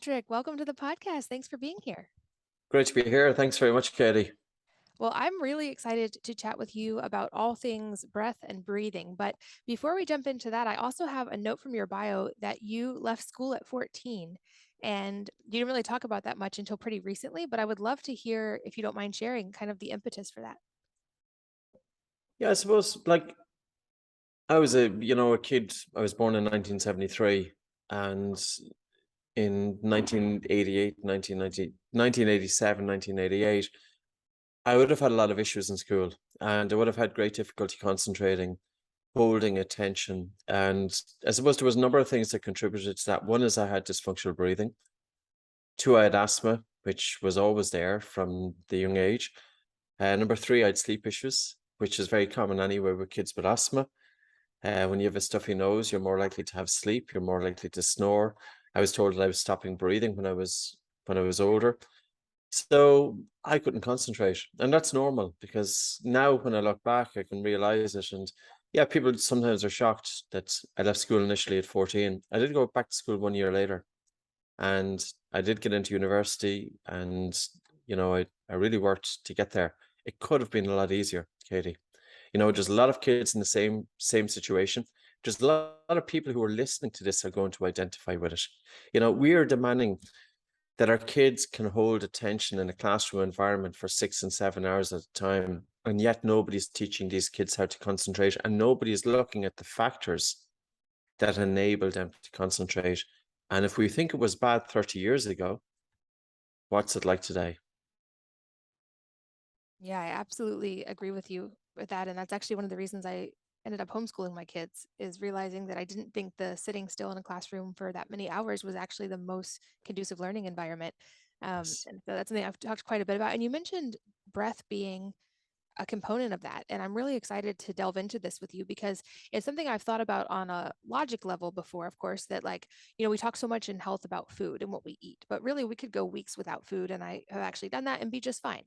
Patrick, welcome to the podcast. Thanks for being here. Great to be here. Thanks very much, Katie. Well, I'm really excited to chat with you about all things breath and breathing. But before we jump into that, I also have a note from your bio that you left school at 14. And you didn't really talk about that much until pretty recently, but I would love to hear, if you don't mind sharing, kind of the impetus for that. Yeah, I suppose I was a kid. I was born in 1973, and in 1988, 1990, 1987, 1988, I would have had a lot of issues in school, and I would have had great difficulty concentrating, holding attention. And I suppose there was a number of things that contributed to that. One is I had dysfunctional breathing. Two, I had asthma, which was always there from the young age. Number three, I had sleep issues, which is very common anyway with kids with asthma. When you have a stuffy nose, you're more likely to have sleep. You're more likely to snore. I was told that I was stopping breathing when I was older. So I couldn't concentrate. And that's normal, because now when I look back, I can realize it. And yeah, people sometimes are shocked that I left school initially at 14. I did go back to school 1 year later, and I did get into university, and I really worked to get there. It could have been a lot easier, Katie. There's a lot of kids in the same situation. There's a lot of people who are listening to this are going to identify with it. We are demanding that our kids can hold attention in a classroom environment for 6 and 7 hours at a time, and yet nobody's teaching these kids how to concentrate, and nobody is looking at the factors that enable them to concentrate. And if we think it was bad 30 years ago, what's it like today? Yeah, I absolutely agree with you with that. And that's actually one of the reasons I ended up homeschooling my kids, is realizing that I didn't think the sitting still in a classroom for that many hours was actually the most conducive learning environment. Yes. And so that's something I've talked quite a bit about. And you mentioned breath being a component of that. And I'm really excited to delve into this with you because it's something I've thought about on a logic level before, of course, that we talk so much in health about food and what we eat, but really we could go weeks without food. And I have actually done that and be just fine.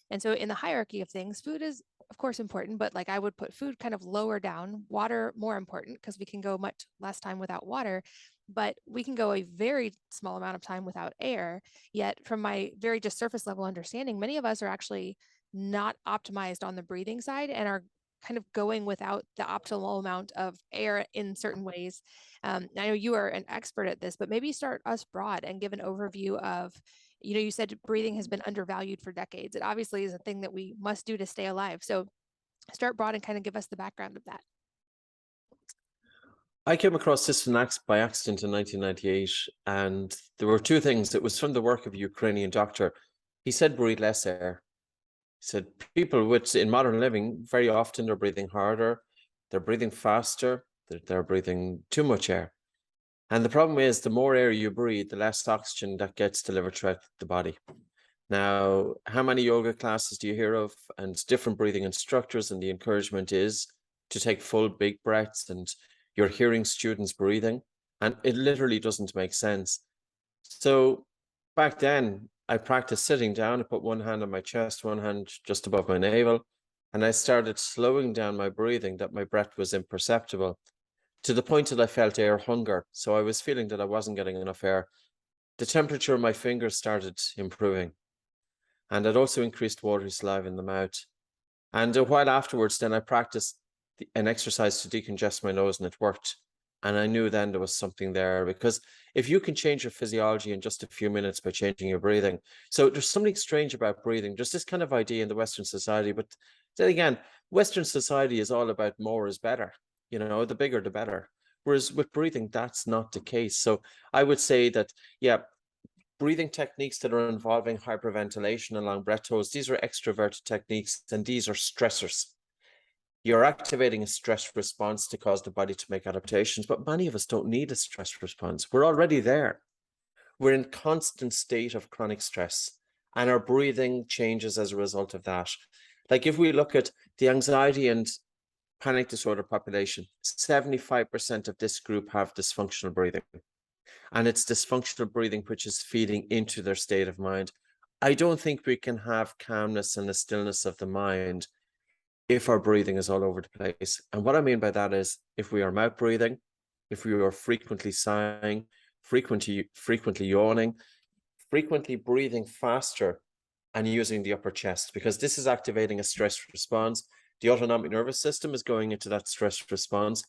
And so in the hierarchy of things, food is of course important, but I would put food kind of lower down, water more important, because we can go much less time without water, but we can go a very small amount of time without air. Yet from my very just surface level understanding, many of us are actually not optimized on the breathing side and are kind of going without the optimal amount of air in certain ways. I know you are an expert at this, but maybe start us broad and give an overview of, you said breathing has been undervalued for decades. It obviously is a thing that we must do to stay alive. So start broad and kind of give us the background of that. I came across this by accident in 1998, and there were two things. It was from the work of a Ukrainian doctor. He said, breathe less air. He said, people in modern living, very often they're breathing harder, they're breathing faster, they're breathing too much air. And the problem is, the more air you breathe, the less oxygen that gets delivered throughout the body. Now, how many yoga classes do you hear of, and different breathing instructors, and the encouragement is to take full big breaths, and you're hearing students breathing, and it literally doesn't make sense. So back then, I practiced sitting down. I put one hand on my chest, one hand just above my navel, and I started slowing down my breathing, that my breath was imperceptible, to the point that I felt air hunger. So I was feeling that I wasn't getting enough air. The temperature of my fingers started improving, and I'd also increased watery saliva in the mouth. And a while afterwards, then I practiced an exercise to decongest my nose, and it worked. And I knew then there was something there, because if you can change your physiology in just a few minutes by changing your breathing. So there's something strange about breathing. There's this kind of idea in the Western society, but then again, Western society is all about more is better. The bigger, the better. Whereas with breathing, that's not the case. So I would say that, yeah, breathing techniques that are involving hyperventilation and long breath holds, these are extroverted techniques, and these are stressors. You're activating a stress response to cause the body to make adaptations, but many of us don't need a stress response. We're already there. We're in constant state of chronic stress, and our breathing changes as a result of that. If we look at the anxiety and panic disorder population, 75% of this group have dysfunctional breathing. And it's dysfunctional breathing which is feeding into their state of mind. I don't think we can have calmness and a stillness of the mind if our breathing is all over the place. And what I mean by that is, if we are mouth breathing, if we are frequently sighing, frequently yawning, frequently breathing faster, and using the upper chest, because this is activating a stress response. The autonomic nervous system is going into that stress response.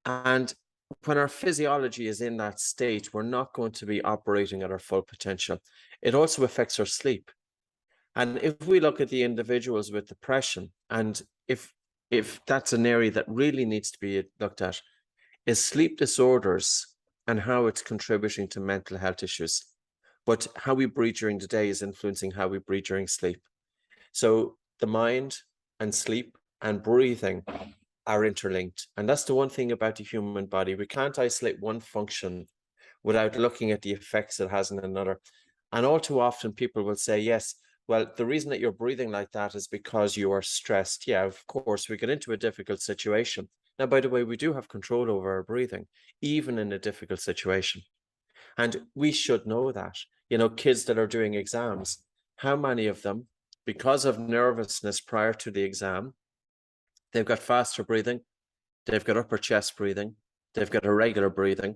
And when our physiology is in that state, we're not going to be operating at our full potential. It also affects our sleep. And if we look at the individuals with depression, and if that's an area that really needs to be looked at, is sleep disorders and how it's contributing to mental health issues. But how we breathe during the day is influencing how we breathe during sleep. So the mind and sleep and breathing are interlinked. And that's the one thing about the human body. We can't isolate one function without looking at the effects it has on another. And all too often people will say, yes, well, the reason that you're breathing like that is because you are stressed. Yeah, of course, we get into a difficult situation. Now, by the way, we do have control over our breathing, even in a difficult situation. And we should know that. You know, kids that are doing exams, how many of them, because of nervousness prior to the exam, they've got faster breathing, they've got upper chest breathing, they've got irregular breathing.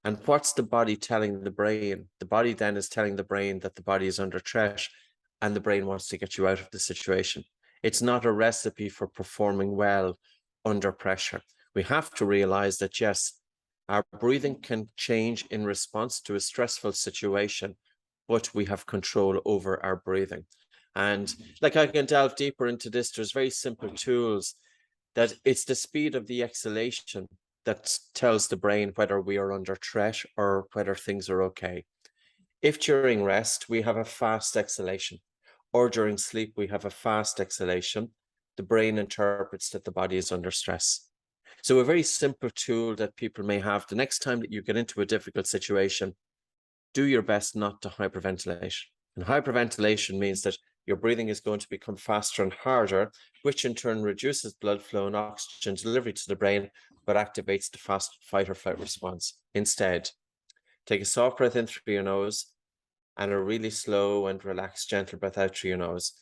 And what's the body telling the brain? The body then is telling the brain that the body is under threat and the brain wants to get you out of the situation. It's not a recipe for performing well under pressure. We have to realize that, yes, our breathing can change in response to a stressful situation, but we have control over our breathing. And like, I can delve deeper into this. There's very simple tools that it's the speed of the exhalation that tells the brain whether we are under threat or whether things are okay. If during rest we have a fast exhalation, or during sleep we have a fast exhalation, the brain interprets that the body is under stress. So a very simple tool that people may have the next time that you get into a difficult situation, do your best not to hyperventilate. And hyperventilation means that your breathing is going to become faster and harder, which in turn reduces blood flow and oxygen delivery to the brain, but activates the fast fight or flight response. Instead, take a soft breath in through your nose and a really slow and relaxed, gentle breath out through your nose.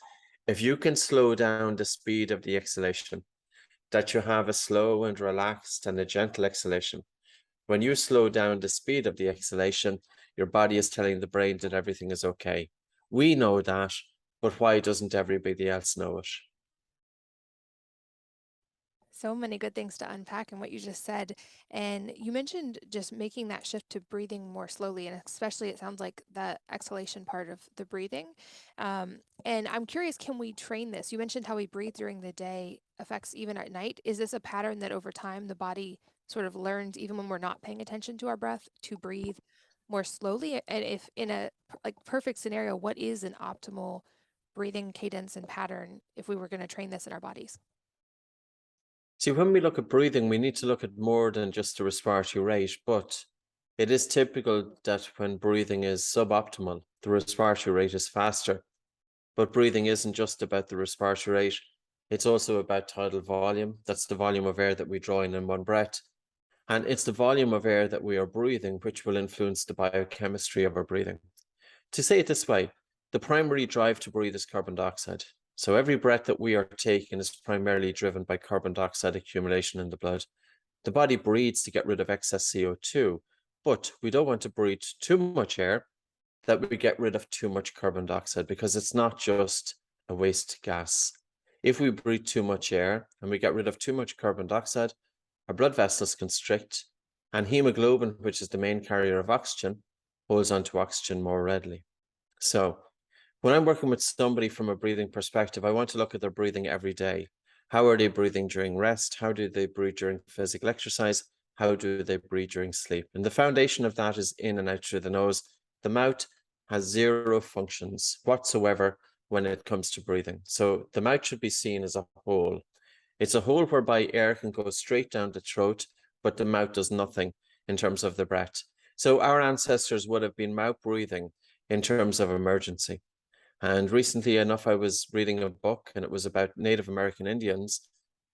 If you can slow down the speed of the exhalation, that you have a slow and relaxed and a gentle exhalation. When you slow down the speed of the exhalation, your body is telling the brain that everything is okay. We know that, but why doesn't everybody else know it? So many good things to unpack in what you just said. And you mentioned just making that shift to breathing more slowly, and especially it sounds like the exhalation part of the breathing. And I'm curious, can we train this? You mentioned how we breathe during the day affects even at night. Is this a pattern that over time the body sort of learns, even when we're not paying attention to our breath, to breathe more slowly? And if in a like perfect scenario, what is an optimal breathing cadence and pattern if we were going to train this in our bodies? See, when we look at breathing, we need to look at more than just the respiratory rate, but it is typical that when breathing is suboptimal, the respiratory rate is faster. But breathing isn't just about the respiratory rate. It's also about tidal volume. That's the volume of air that we draw in one breath. And it's the volume of air that we are breathing, which will influence the biochemistry of our breathing. To say it this way, the primary drive to breathe is carbon dioxide. So every breath that we are taking is primarily driven by carbon dioxide accumulation in the blood. The body breathes to get rid of excess CO2, but we don't want to breathe too much air that we get rid of too much carbon dioxide, because it's not just a waste gas. If we breathe too much air and we get rid of too much carbon dioxide, our blood vessels constrict, and hemoglobin, which is the main carrier of oxygen, holds onto oxygen more readily. So when I'm working with somebody from a breathing perspective, I want to look at their breathing every day. How are they breathing during rest? How do they breathe during physical exercise? How do they breathe during sleep? And the foundation of that is in and out through the nose. The mouth has zero functions whatsoever when it comes to breathing. So the mouth should be seen as a hole. It's a hole whereby air can go straight down the throat, but the mouth does nothing in terms of the breath. So our ancestors would have been mouth breathing in terms of emergency. And recently enough, I was reading a book and it was about Native American Indians.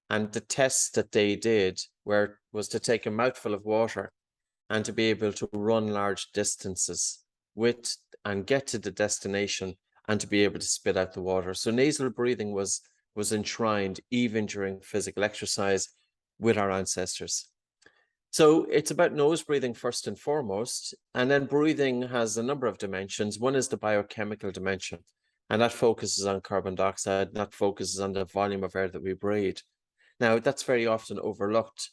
And the tests that they did was to take a mouthful of water and to be able to run large distances with and get to the destination and to be able to spit out the water. So nasal breathing was enshrined even during physical exercise with our ancestors. So it's about nose breathing first and foremost. And then breathing has a number of dimensions. One is the biochemical dimension, and that focuses on carbon dioxide, that focuses on the volume of air that we breathe. Now, that's very often overlooked,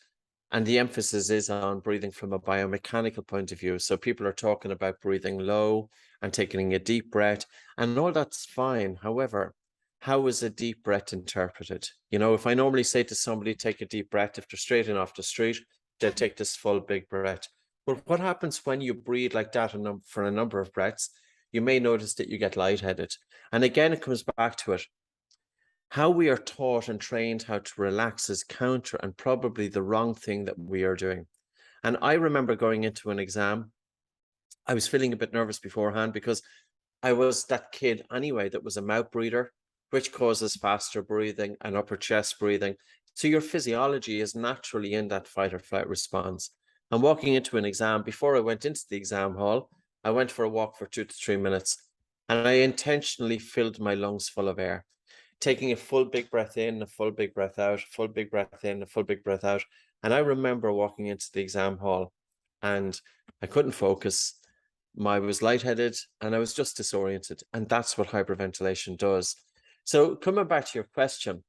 and the emphasis is on breathing from a biomechanical point of view. So people are talking about breathing low and taking a deep breath, and all that's fine. However, how is a deep breath interpreted? You know, if I normally say to somebody, take a deep breath, if they're straight in off the street, they'll take this full big breath. But what happens when you breathe like that for a number of breaths? You may notice that you get lightheaded. And again, it comes back to it. How we are taught and trained how to relax is counter and probably the wrong thing that we are doing. And I remember going into an exam, I was feeling a bit nervous beforehand because I was that kid anyway that was a mouth breather, which causes faster breathing and upper chest breathing. So your physiology is naturally in that fight or flight response. And walking into an exam, before I went into the exam hall, I went for a walk for 2 to 3 minutes, and I intentionally filled my lungs full of air, taking a full big breath in, a full big breath out, full big breath in, a full big breath out. And I remember walking into the exam hall and I couldn't focus. I was lightheaded and I was just disoriented. And that's what hyperventilation does. So coming back to your question,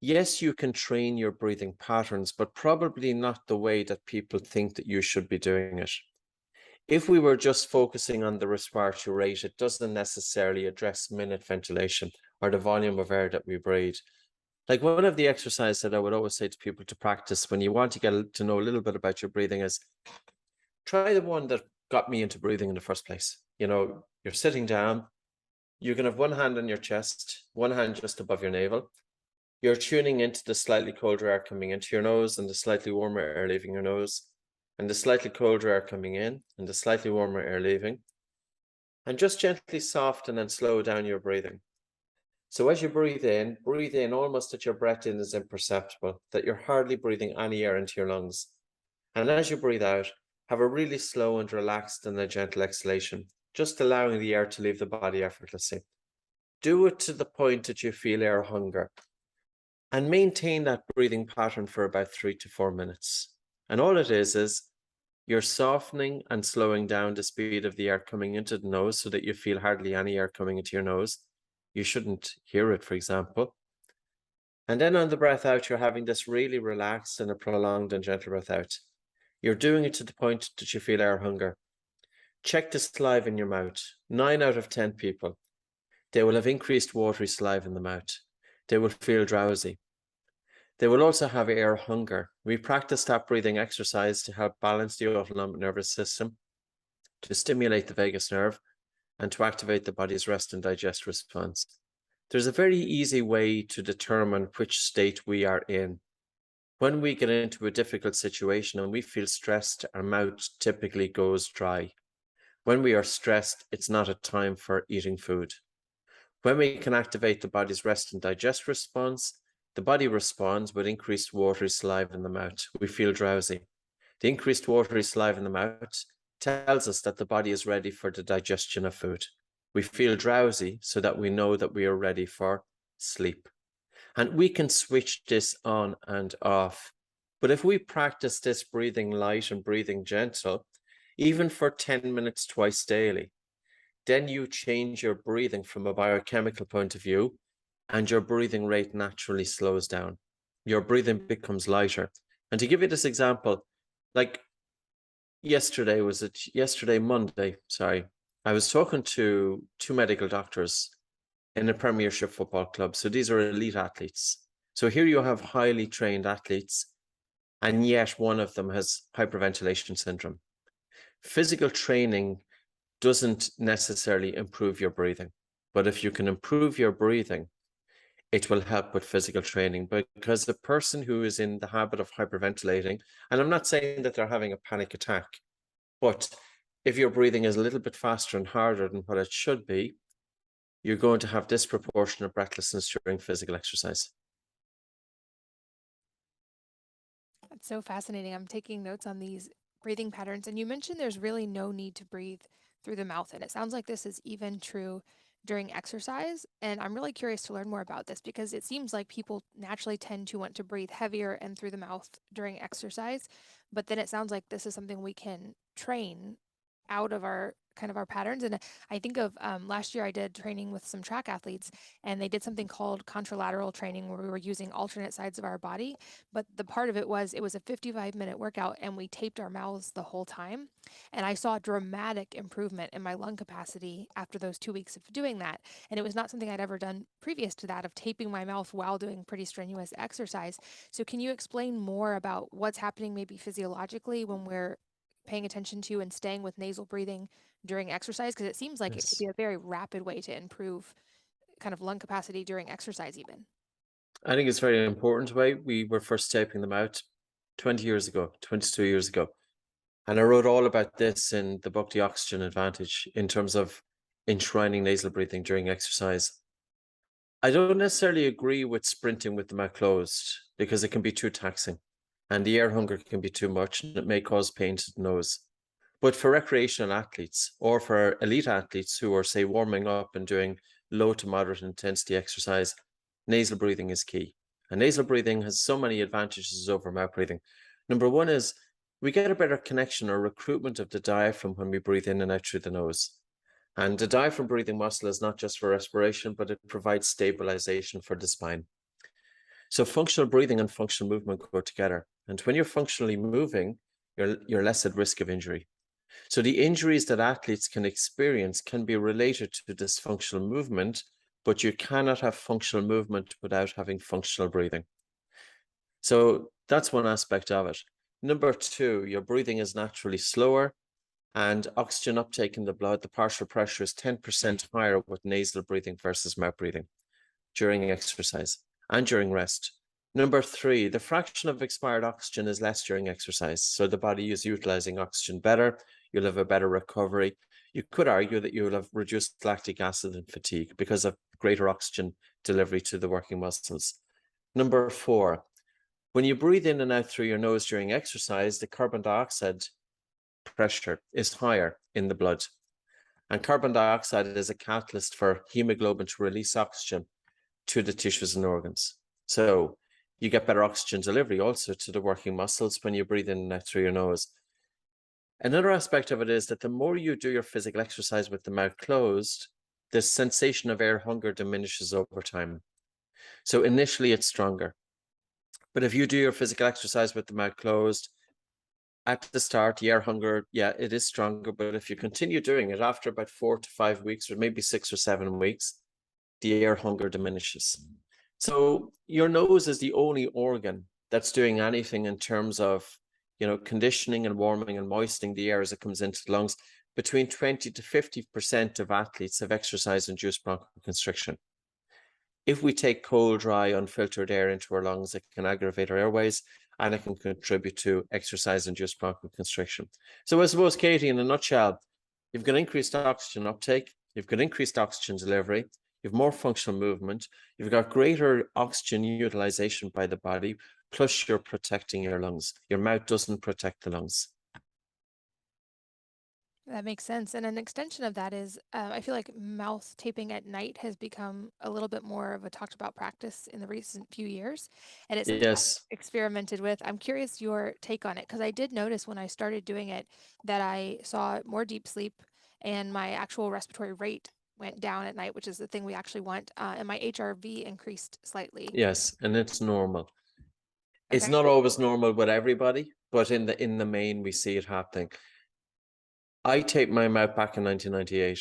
yes, you can train your breathing patterns, but probably not the way that people think that you should be doing it. If we were just focusing on the respiratory rate, it doesn't necessarily address minute ventilation or the volume of air that we breathe. Like one of the exercises that I would always say to people to practice when you want to get to know a little bit about your breathing is try the one that got me into breathing in the first place. You know, you're sitting down, you can have one hand on your chest, one hand just above your navel. You're tuning into the slightly colder air coming into your nose and the slightly warmer air leaving your nose, and the slightly colder air coming in and the slightly warmer air leaving. And just gently soften and slow down your breathing. So as you breathe in almost that your breath in is imperceptible, that you're hardly breathing any air into your lungs. And as you breathe out, have a really slow and relaxed and a gentle exhalation, just allowing the air to leave the body effortlessly. Do it to the point that you feel air hunger, and maintain that breathing pattern for about 3 to 4 minutes. And all it is you're softening and slowing down the speed of the air coming into the nose so that you feel hardly any air coming into your nose. You shouldn't hear it, for example. And then on the breath out, you're having this really relaxed and a prolonged and gentle breath out. You're doing it to the point that you feel air hunger. Check the saliva in your mouth. 9 out of 10 people, they will have increased watery saliva in the mouth. They will feel drowsy. They will also have air hunger. We practice that breathing exercise to help balance the autonomic nervous system, to stimulate the vagus nerve, and to activate the body's rest and digest response. There's a very easy way to determine which state we are in. When we get into a difficult situation and we feel stressed, our mouth typically goes dry. When we are stressed, it's not a time for eating food. When we can activate the body's rest and digest response, the body responds with increased watery saliva in the mouth. We feel drowsy. The increased watery saliva in the mouth tells us that the body is ready for the digestion of food. We feel drowsy so that we know that we are ready for sleep. And we can switch this on and off. But if we practice this breathing light and breathing gentle, even for 10 minutes twice daily, then you change your breathing from a biochemical point of view, and your breathing rate naturally slows down. Your breathing becomes lighter. And to give you this example, like Monday, I was talking to 2 medical doctors in a Premiership football club. So these are elite athletes. So here you have highly trained athletes, and yet one of them has hyperventilation syndrome. Physical training doesn't necessarily improve your breathing, but if you can improve your breathing, it will help with physical training, because the person who is in the habit of hyperventilating, and I'm not saying that they're having a panic attack, but if your breathing is a little bit faster and harder than what it should be, you're going to have disproportionate breathlessness during physical exercise. That's so fascinating. I'm taking notes on these breathing patterns. And you mentioned there's really no need to breathe through the mouth. And it sounds like this is even true during exercise. And I'm really curious to learn more about this because it seems like people naturally tend to want to breathe heavier and through the mouth during exercise. But then it sounds like this is something we can train out of our kind of our patterns. And I think of last year I did training with some track athletes, and they did something called contralateral training where we were using alternate sides of our body. But the part of it was a 55-minute workout, and we taped our mouths the whole time. And I saw dramatic improvement in my lung capacity after those 2 weeks of doing that. And it was not something I'd ever done previous to that, of taping my mouth while doing pretty strenuous exercise. So can you explain more about what's happening maybe physiologically when we're paying attention to and staying with nasal breathing during exercise? Because it seems like it could Yes. be a very rapid way to improve kind of lung capacity during exercise even. I think it's very important. Way we were first taping them out 20 years ago, 22 years ago. And I wrote all about this in the book, The Oxygen Advantage, in terms of enshrining nasal breathing during exercise. I don't necessarily agree with sprinting with the mouth closed because it can be too taxing and the air hunger can be too much and it may cause pain to the nose. But for recreational athletes or for elite athletes who are, say, warming up and doing low to moderate intensity exercise, nasal breathing is key. And nasal breathing has so many advantages over mouth breathing. Number one is we get a better connection or recruitment of the diaphragm when we breathe in and out through the nose. And the diaphragm breathing muscle is not just for respiration, but it provides stabilization for the spine. So functional breathing and functional movement go together. And when you're functionally moving, you're less at risk of injury. So the injuries that athletes can experience can be related to dysfunctional movement, but you cannot have functional movement without having functional breathing. So that's one aspect of it. Number two, your breathing is naturally slower and oxygen uptake in the blood, the partial pressure is 10% higher with nasal breathing versus mouth breathing during exercise and during rest. Number three, the fraction of expired oxygen is less during exercise. So the body is utilizing oxygen better. You'll have a better recovery. You could argue that you will have reduced lactic acid and fatigue because of greater oxygen delivery to the working muscles. Number four, when you breathe in and out through your nose during exercise, the carbon dioxide pressure is higher in the blood. And carbon dioxide is a catalyst for hemoglobin to release oxygen to the tissues and organs. So you get better oxygen delivery also to the working muscles when you breathe in and out through your nose. Another aspect of it is that the more you do your physical exercise with the mouth closed, the sensation of air hunger diminishes over time. So initially it's stronger. But if you do your physical exercise with the mouth closed, at the start, the air hunger, yeah, it is stronger. But if you continue doing it after about 4 to 5 weeks, or maybe 6 or 7 weeks, the air hunger diminishes. So your nose is the only organ that's doing anything in terms of, conditioning and warming and moistening the air as it comes into the lungs. Between 20 to 50% of athletes have exercise-induced bronchoconstriction. If we take cold, dry, unfiltered air into our lungs, it can aggravate our airways and it can contribute to exercise-induced bronchoconstriction. So I suppose, Katie, in a nutshell, you've got increased oxygen uptake, you've got increased oxygen delivery, you have more functional movement, you've got greater oxygen utilization by the body, plus you're protecting your lungs. Your mouth doesn't protect the lungs. That makes sense. And an extension of that is I feel like mouth taping at night has become a little bit more of a talked about practice in the recent few years. And it's something I've Yes. experimented with. I'm curious your take on it because I did notice when I started doing it that I saw more deep sleep and my actual respiratory rate went down at night, which is the thing we actually want. And my HRV increased slightly. Yes, and it's normal. It's Okay. not always normal with everybody, but in the main, we see it happening. I taped my mouth back in 1998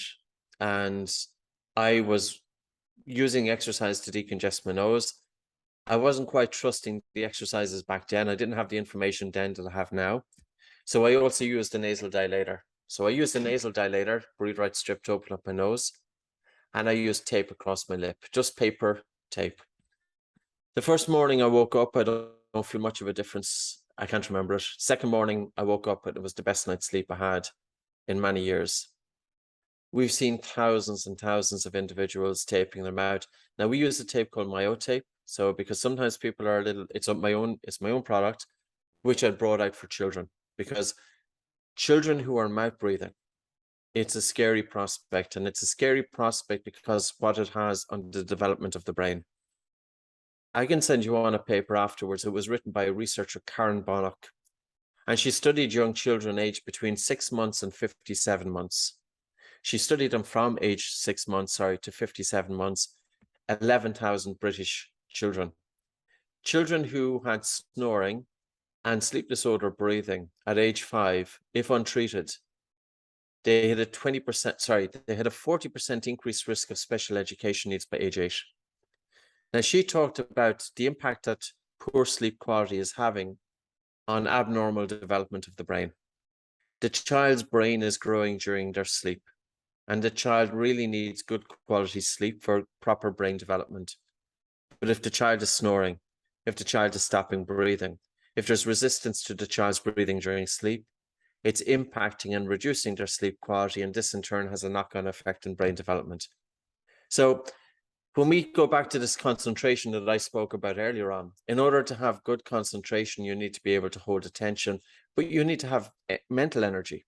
and I was using exercise to decongest my nose. I wasn't quite trusting the exercises back then. I didn't have the information then that I have now. So I also used the nasal dilator. So I used the nasal dilator, breathe right strip to open up my nose. And I used tape across my lip, just paper tape. The first morning I woke up, I don't feel much of a difference. I can't remember it. Second morning I woke up and it was the best night's sleep I had in many years. We've seen thousands and thousands of individuals taping their mouth. Now we use a tape called MyoTape. So because sometimes people are a little, it's my own product, which I brought out for children because children who are mouth breathing it's a scary prospect, and it's a scary prospect because what it has on the development of the brain. I can send you on a paper afterwards. It was written by a researcher, Karen Bonnock, and she studied young children aged between 6 months and 57 months. She studied them from age 6 months, to 57 months, 11,000 British children. Children who had snoring and sleep disorder breathing at age 5, if untreated, they had a 20%, they had a 40% increased risk of special education needs by age 8. Now, she talked about the impact that poor sleep quality is having on abnormal development of the brain. The child's brain is growing during their sleep, and the child really needs good quality sleep for proper brain development. But if the child is snoring, if the child is stopping breathing, if there's resistance to the child's breathing during sleep, it's impacting and reducing their sleep quality, and this in turn has a knock-on effect in brain development. So when we go back to this concentration that I spoke about earlier on, in order to have good concentration, you need to be able to hold attention, but you need to have mental energy.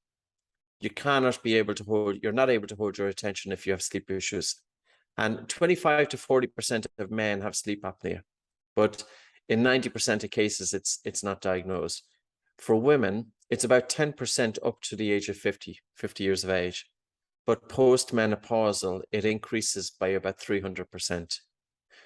You cannot be able to hold, you're not able to hold your attention if you have sleep issues. And 25 to 40% of men have sleep apnea, but in 90% of cases, it's not diagnosed. For women, it's about 10% up to the age of 50 years of age. But post-menopausal, it increases by about 300%.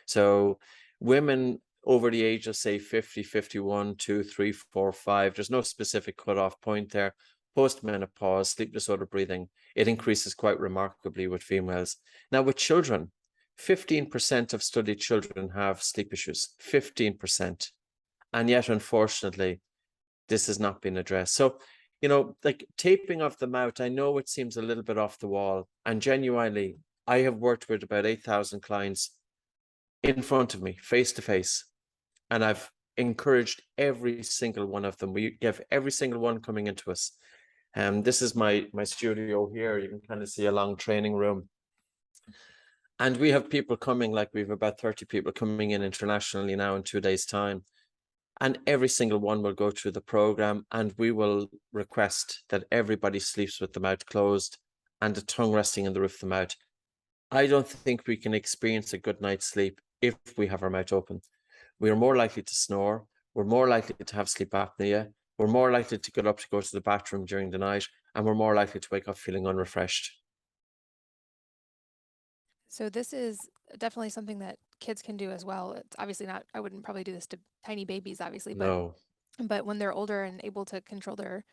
So women over the age of, say, 50, 51, 2, 3, 4, 5, there's no specific cutoff point there. Post-menopause, sleep disorder breathing, it increases quite remarkably with females. Now, with children, 15% of studied children have sleep issues, 15%. And yet, unfortunately, this has not been addressed. So, you know, like taping of the mouth, I know it seems a little bit off the wall. And genuinely, I have worked with about 8,000 clients in front of me, face to face. And I've encouraged every single one of them. We give every single one coming into us. This is my studio here. You can kind of see a long training room. And we have people coming, like we have about 30 people coming in internationally now in 2 days' time. And every single one will go through the program, and we will request that everybody sleeps with the mouth closed and the tongue resting in the roof of the mouth. I don't think we can experience a good night's sleep if we have our mouth open. We are more likely to snore. We're more likely to have sleep apnea. We're more likely to get up to go to the bathroom during the night, and we're more likely to wake up feeling unrefreshed. So this is definitely something that kids can do as well. It's obviously not, I wouldn't probably do this to tiny babies, obviously, No. but when they're older and able to control their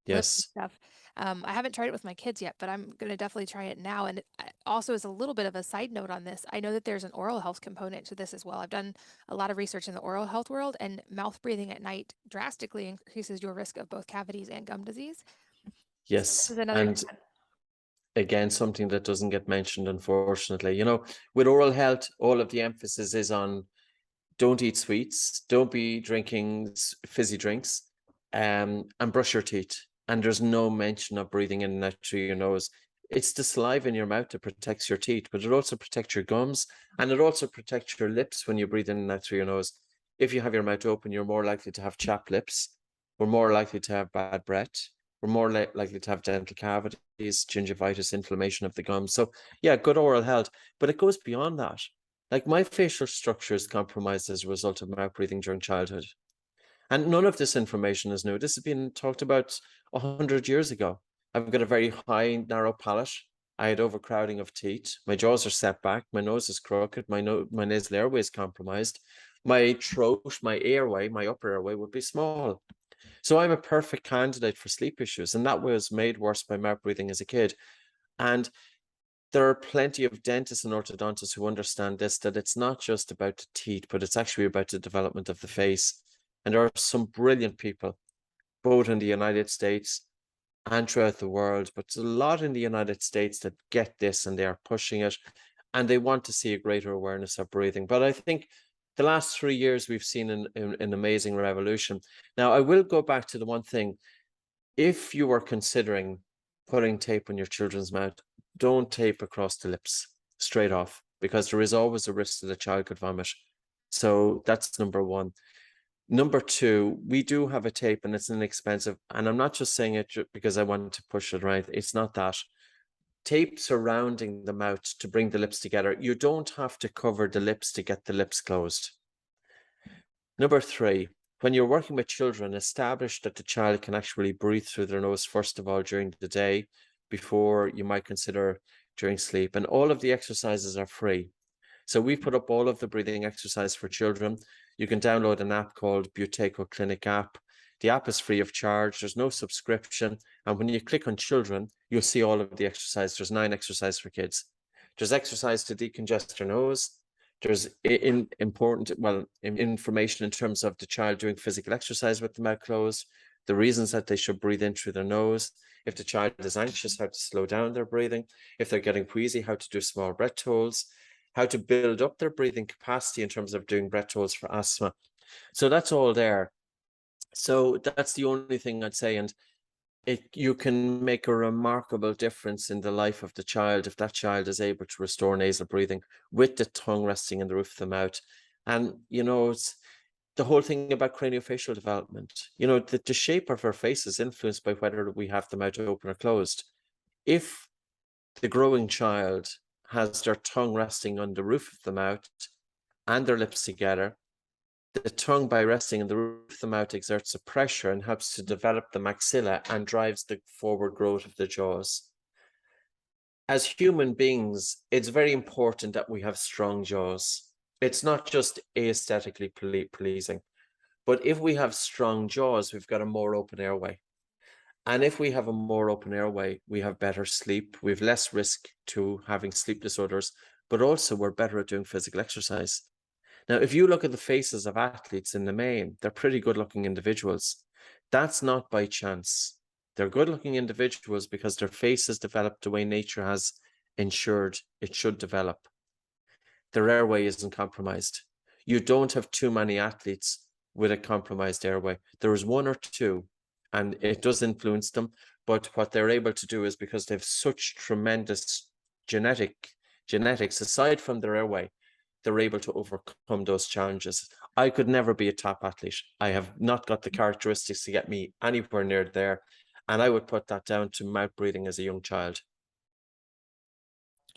lips and Yes. stuff. I haven't tried it with my kids yet, but I'm going to definitely try it now. And also, as a little bit of a side note on this, I know that there's an oral health component to this as well. I've done a lot of research in the oral health world, and mouth breathing at night drastically increases your risk of both cavities and gum disease. So this Yes. is another. And again, something that doesn't get mentioned, unfortunately. You know, with oral health, all of the emphasis is on don't eat sweets, don't be drinking fizzy drinks, and brush your teeth. And there's no mention of breathing in and out through your nose. It's the saliva in your mouth that protects your teeth, but it also protects your gums, and it also protects your lips when you breathe in and out through your nose. If you have your mouth open, you're more likely to have chapped lips. We're more likely to have bad breath. We're more likely to have dental cavities, gingivitis, inflammation of the gums. So yeah, good oral health, but it goes beyond that. Like my facial structure is compromised as a result of mouth breathing during childhood. And none of this information is new. This has been talked about 100 years ago. I've got a very high, narrow palate. I had overcrowding of teeth. My jaws are set back. My nose is crooked. My nasal airway is compromised. My throat, my airway, my upper airway would be small. So I'm a perfect candidate for sleep issues. And that was made worse by mouth breathing as a kid. And there are plenty of dentists and orthodontists who understand this, that it's not just about the teeth, but it's actually about the development of the face. And there are some brilliant people, both in the United States and throughout the world, but there's a lot in the United States that get this and they are pushing it, and they want to see a greater awareness of breathing. But I think the last 3 years, we've seen an amazing revolution. Now, I will go back to the one thing. If you are considering putting tape on your children's mouth, don't tape across the lips straight off, because there is always a risk that the child could vomit. So that's number one. Number two, we do have a tape, and it's inexpensive. And I'm not just saying it because I want to push it, right? It's not that. tape surrounding the mouth to bring the lips together. You don't have to cover the lips to get the lips closed. Number 3, when you're working with children, establish that the child can actually breathe through their nose, first of all, during the day, before you might consider during sleep. And all of the exercises are free. So we put up all of the breathing exercise for children. You can download an app called Buteco Clinic app. The app is free of charge. There's no subscription. And when you click on children, you'll see all of the exercise. There's 9 exercises for kids. There's exercise to decongest your nose. There's information in terms of the child doing physical exercise with the mouth closed, the reasons that they should breathe in through their nose. If the child is anxious, how to slow down their breathing. If they're getting wheezy, how to do small breath holds, how to build up their breathing capacity in terms of doing breath holds for asthma. So that's all there. So that's the only thing I'd say. And you can make a remarkable difference in the life of the child if that child is able to restore nasal breathing with the tongue resting in the roof of the mouth. And, it's the whole thing about craniofacial development. The shape of our face is influenced by whether we have the mouth open or closed. If the growing child has their tongue resting on the roof of the mouth and their lips together, the tongue, by resting in the roof of the mouth, exerts a pressure and helps to develop the maxilla and drives the forward growth of the jaws. As human beings, it's very important that we have strong jaws. It's not just aesthetically pleasing, but if we have strong jaws, we've got a more open airway. And if we have a more open airway, we have better sleep. We have less risk to having sleep disorders, but also we're better at doing physical exercise. Now, if you look at the faces of athletes in the main, they're pretty good looking individuals. That's not by chance. They're good looking individuals because their faces developed the way nature has ensured it should develop. Their airway isn't compromised. You don't have too many athletes with a compromised airway. There is 1 or 2, and it does influence them. But what they're able to do is because they have such tremendous genetics aside from their airway, they're able to overcome those challenges. I could never be a top athlete. I have not got the characteristics to get me anywhere near there. And I would put that down to mouth breathing as a young child.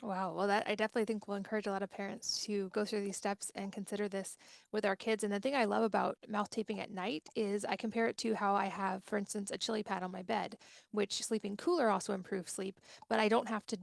Wow. Well, that I definitely think will encourage a lot of parents to go through these steps and consider this with our kids. And the thing I love about mouth taping at night is I compare it to how I have, for instance, a chili pad on my bed, which sleeping cooler also improves sleep, but I don't have to,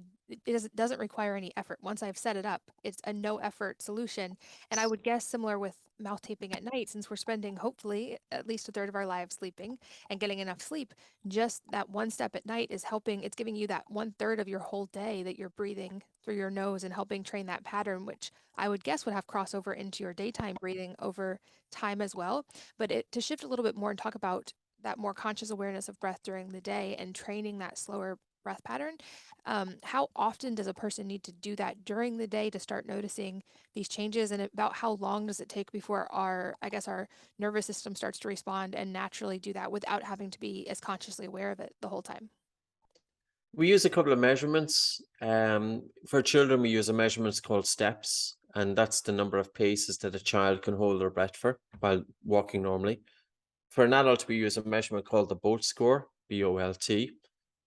doesn't require any effort. Once I've set it up, it's a no effort solution. And I would guess similar with mouth taping at night, since we're spending hopefully at least a third of our lives sleeping and getting enough sleep, just that one step at night is helping. It's giving you that 1/3 of your whole day that you're breathing through your nose and helping train that pattern, which I would guess would have crossover into your daytime breathing over time as well. But to shift a little bit more and talk about that more conscious awareness of breath during the day and training that slower breath pattern, how often does a person need to do that during the day to start noticing these changes, and about how long does it take before our nervous system starts to respond and naturally do that without having to be as consciously aware of it the whole time? We use a couple of measurements. For children, we use a measurement called steps, and that's the number of paces that a child can hold their breath for while walking normally. For an adult, we use a measurement called the BOLT score, BOLT.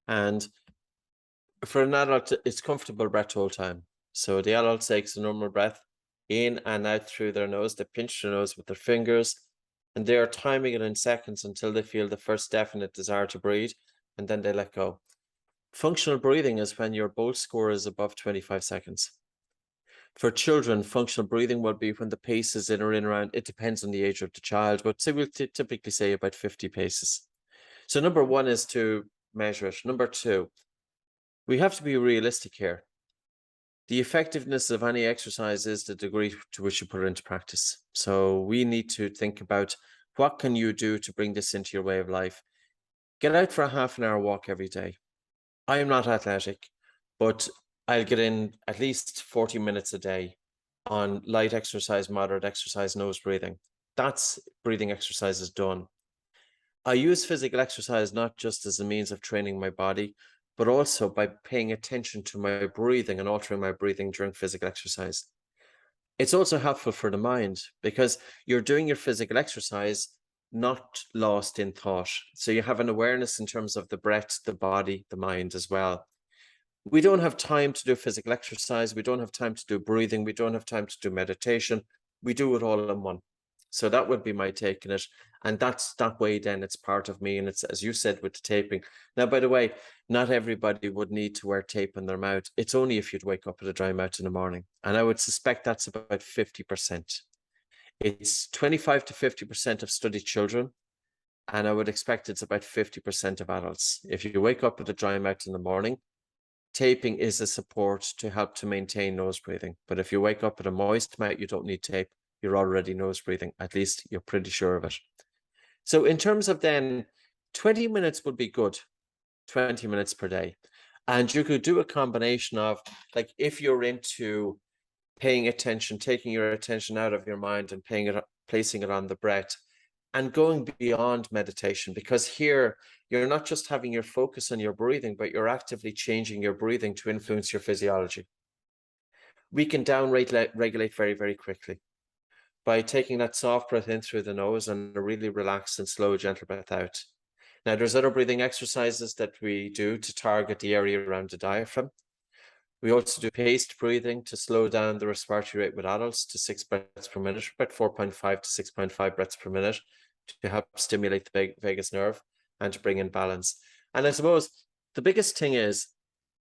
And for an adult, it's comfortable breath hold time. So the adult takes a normal breath in and out through their nose. They pinch their nose with their fingers, and they are timing it in seconds until they feel the first definite desire to breathe, and then they let go. Functional breathing is when your BOLT score is above 25 seconds. For children, functional breathing will be when the paces in or in around, it depends on the age of the child, but we'll typically say about 50 paces. So number 1 is to measure it. Number 2, we have to be realistic here. The effectiveness of any exercise is the degree to which you put it into practice. So we need to think about what can you do to bring this into your way of life. Get out for a half an hour walk every day. I am not athletic, but I'll get in at least 40 minutes a day on light exercise, moderate exercise, nose breathing. That's breathing exercises done. I use physical exercise not just as a means of training my body, but also by paying attention to my breathing and altering my breathing during physical exercise. It's also helpful for the mind because you're doing your physical exercise not lost in thought. So you have an awareness in terms of the breath, the body, the mind as well. We don't have time to do physical exercise. We don't have time to do breathing. We don't have time to do meditation. We do it all in one. So that would be my take on it. And that's that way, then it's part of me. And it's, as you said, with the taping. Now, by the way, not everybody would need to wear tape in their mouth. It's only if you'd wake up with a dry mouth in the morning. And I would suspect that's about 50%. It's 25 to 50% of studied children. And I would expect it's about 50% of adults. If you wake up with a dry mouth in the morning, taping is a support to help to maintain nose breathing. But if you wake up with a moist mouth, you don't need tape. You're already nose breathing. At least you're pretty sure of it. So in terms of then, 20 minutes would be good, 20 minutes per day. And you could do a combination of, like, if you're into paying attention, taking your attention out of your mind and placing it on the breath, and going beyond meditation, because here you're not just having your focus on your breathing, but you're actively changing your breathing to influence your physiology. We can regulate very, very quickly by taking that soft breath in through the nose and a really relaxed and slow, gentle breath out. Now, there's other breathing exercises that we do to target the area around the diaphragm. We also do paced breathing to slow down the respiratory rate with adults to 6 breaths per minute, about 4.5 to 6.5 breaths per minute, to help stimulate the vagus nerve and to bring in balance. And I suppose the biggest thing is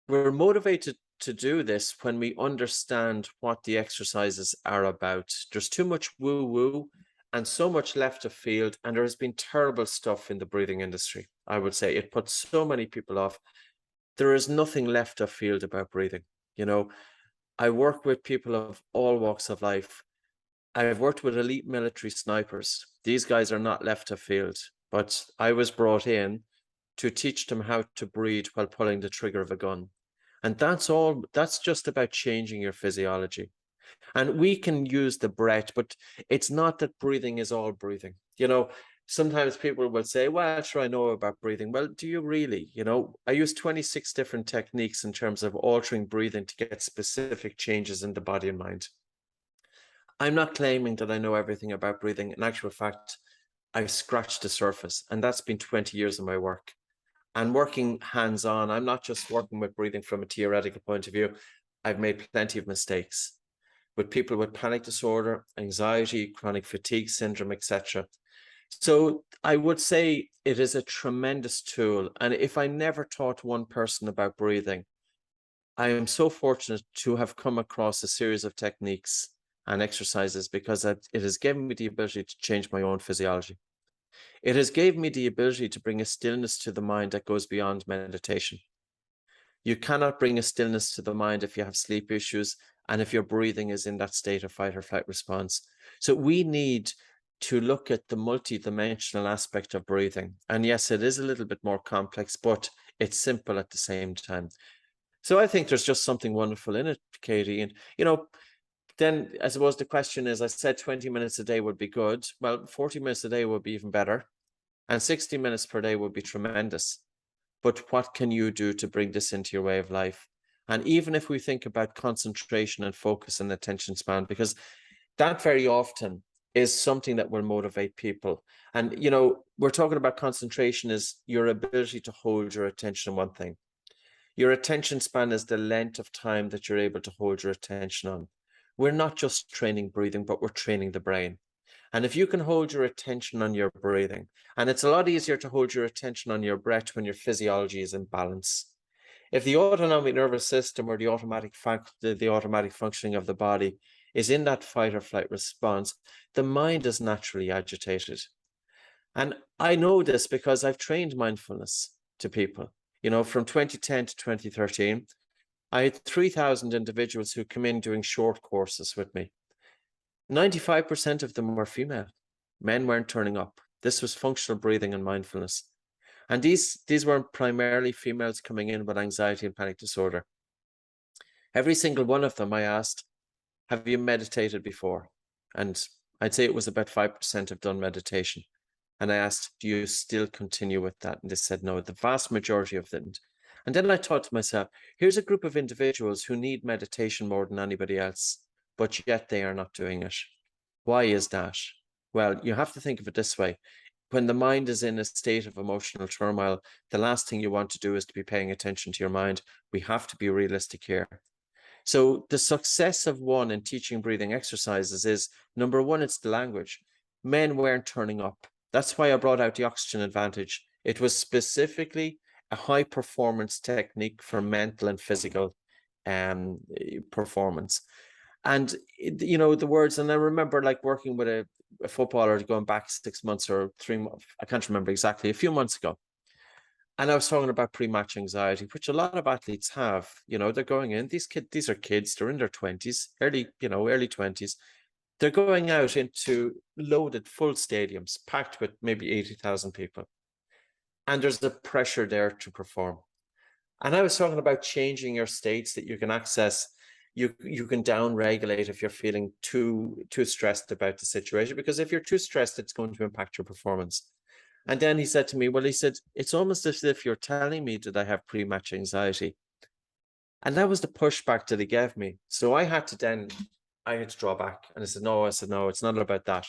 we're motivated to do this when we understand what the exercises are about. There's too much woo-woo and so much left of field, and there has been terrible stuff in the breathing industry. I would say it puts so many people off. There is nothing left of field about breathing. You know, I work with people of all walks of life. I've worked with elite military snipers. These guys are not left of field, but I was brought in to teach them how to breathe while pulling the trigger of a gun. And that's just about changing your physiology. And we can use the breath, but it's not that breathing is all breathing. You know, sometimes people will say, well, sure, I know about breathing. Well, do you really? You know, I use 26 different techniques in terms of altering breathing to get specific changes in the body and mind. I'm not claiming that I know everything about breathing. In actual fact, I've scratched the surface, and that's been 20 years of my work. And working hands-on, I'm not just working with breathing from a theoretical point of view. I've made plenty of mistakes with people with panic disorder, anxiety, chronic fatigue syndrome, etc. So I would say it is a tremendous tool. And if I never taught one person about breathing, I am so fortunate to have come across a series of techniques and exercises, because it has given me the ability to change my own physiology. It has given me the ability to bring a stillness to the mind that goes beyond meditation. You cannot bring a stillness to the mind if you have sleep issues and if your breathing is in that state of fight or flight response. So we need to look at the multidimensional aspect of breathing. And yes, it is a little bit more complex, but it's simple at the same time. So I think there's just something wonderful in it, Katie. And, you know, then I suppose the question is, I said 20 minutes a day would be good. Well, 40 minutes a day would be even better. And 60 minutes per day would be tremendous. But what can you do to bring this into your way of life? And even if we think about concentration and focus and attention span, because that very often is something that will motivate people. And, you know, we're talking about concentration is your ability to hold your attention on one thing. Your attention span is the length of time that you're able to hold your attention on. We're not just training breathing, but we're training the brain. And if you can hold your attention on your breathing, and it's a lot easier to hold your attention on your breath when your physiology is in balance. If the autonomic nervous system or the automatic functioning of the body is in that fight or flight response, the mind is naturally agitated. And I know this because I've trained mindfulness to people. You know, from 2010 to 2013, I had 3,000 individuals who come in doing short courses with me. 95% of them were female. Men weren't turning up. This was functional breathing and mindfulness. And these weren't primarily females coming in with anxiety and panic disorder. Every single one of them I asked, have you meditated before? And I'd say it was about 5% have done meditation. And I asked, do you still continue with that? And they said, no, the vast majority of them. And then I thought to myself, here's a group of individuals who need meditation more than anybody else, but yet they are not doing it. Why is that? Well, you have to think of it this way. when the mind is in a state of emotional turmoil, the last thing you want to do is to be paying attention to your mind. We have to be realistic here. So the success of one in teaching breathing exercises is, number one, it's the language. Men weren't turning up. That's why I brought out the oxygen advantage. It was specifically a high performance technique for mental and physical performance. And you know, the words, and I remember like working with a footballer going back 6 months or 3 months, I can't remember exactly, a few months ago. And I was talking about pre-match anxiety, which a lot of athletes have. You know, they're going in, these are kids, they're in their 20s, early 20s. They're going out into loaded full stadiums, packed with maybe 80,000 people. And there's the pressure there to perform. And I was talking about changing your states that you can access. You can down regulate if you're feeling too stressed about the situation, because if you're too stressed, it's going to impact your performance. And then he said to me, well, he said, it's almost as if you're telling me that I have pre-match anxiety. And that was the pushback that he gave me. So I had to draw back. And I said, no, it's not about that.